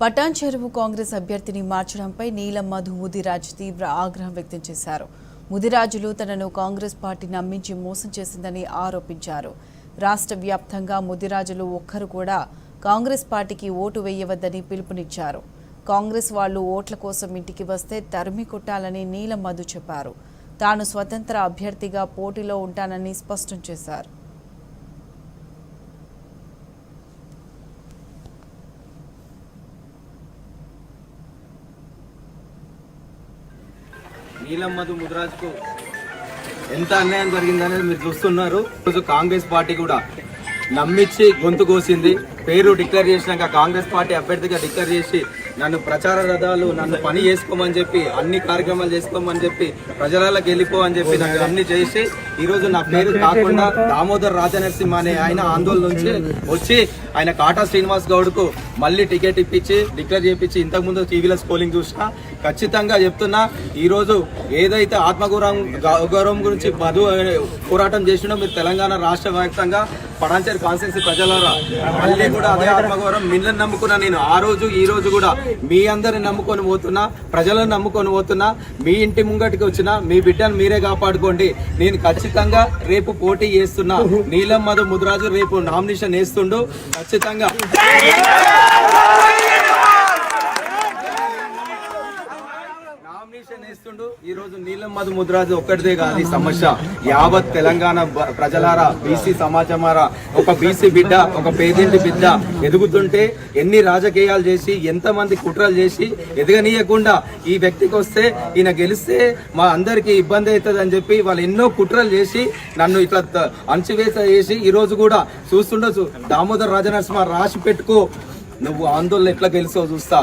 పటాన్ చెరువు కాంగ్రెస్ అభ్యర్థిని మార్చడంపై నీలం మధు ముదిరాజ్ తీవ్ర ఆగ్రహం వ్యక్తం చేశారు. ముదిరాజులు తనను కాంగ్రెస్ పార్టీ నమ్మించి మోసం చేసిందని ఆరోపించారు. రాష్ట్ర వ్యాప్తంగా ముదిరాజులు ఒక్కరు కూడా కాంగ్రెస్ పార్టీకి ఓటు వేయవద్దని పిలుపునిచ్చారు. కాంగ్రెస్ వాళ్లు ఓట్ల కోసం ఇంటికి వస్తే తరిమి కొట్టాలని నీలం మధు చెప్పారు. తాను స్వతంత్ర అభ్యర్థిగా పోటీలో ఉంటానని స్పష్టం చేశారు. నీలం మధు ముదిరాజ్కు ఎంత అన్యాయం జరిగిందనేది మీరు చూస్తున్నారు. ఈరోజు కాంగ్రెస్ పార్టీ కూడా నమ్మించి గొంతు కోసింది. పేరు డిక్లేర్ చేసినాక కాంగ్రెస్ పార్టీ అభ్యర్థిగా డిక్లేర్ చేసి నన్ను ప్రచార రథాలు నన్ను పని చేసుకోమని చెప్పి అన్ని కార్యక్రమాలు చేసుకోమని చెప్పి ప్రజలకు వెళ్ళిపో అని చెప్పి నాకు అన్ని చేసి ఈరోజు నా పేరు కాకుండా దామోదర్ రాజనరసింహ అనే ఆయన ఆందోళన నుంచి వచ్చి ఆయన కాటా శ్రీనివాస్ గౌడ్కు మళ్ళీ టికెట్ ఇప్పించి డిక్లేర్ చేయించి ఇంతకుముందు టీవీలో స్కోలింగ్ చూసినా ఖచ్చితంగా చెప్తున్నా. ఈరోజు ఏదైతే ఆత్మగౌరవం గురించి మధు పోరాటం చేసినో మీరు తెలంగాణ రాష్ట్ర వ్యాప్తంగా పటాన్చెరు కాన్స్టిట్యున్సీ ప్రజలారా మళ్ళీ కూడా అదే ఆత్మగౌరవం మిమ్మల్ని నమ్ముకున్నా. నేను ఆ రోజు ఈ రోజు కూడా మీ అందరిని నమ్ముకొని పోతున్నా, ప్రజలను నమ్ముకొని పోతున్నా. మీ ఇంటి ముంగటికి వచ్చినా మీ బిడ్డను మీరే కాపాడుకోండి. నేను ఖచ్చితంగా రేపు పోటీ చేస్తున్నా. నీలం మధు ముదిరాజు రేపు నామినేషన్ వేస్తుండు. ఖచ్చితంగా వేస్తుండు. ఈ రోజు నీలం మధు ముదిరాజు ఒక్కటిదే కాదు సమస్య. యావత్ తెలంగాణ ప్రజలారా, బీసీ సమాజమారా, ఒక బీసీ బిడ్డ, ఒక పేదింటి బిడ్డ ఎదుగుతుంటే ఎన్ని రాజకీయాలు చేసి ఎంతమంది కుట్రలు చేసి ఎదగనీయకుండా ఈ వ్యక్తికి వస్తే ఈయన గెలిస్తే మా అందరికీ ఇబ్బంది అవుతుంది అని చెప్పి వాళ్ళు ఎన్నో కుట్రలు చేసి నన్ను ఇట్లా అణచివేత చేసి ఈ రోజు కూడా చూస్తుండొచ్చు. దామోదర్ రాజనరసింహ రాసి పెట్టుకో, నువ్వు ఆందోళన ఎట్లా గెలిచావు చూస్తా.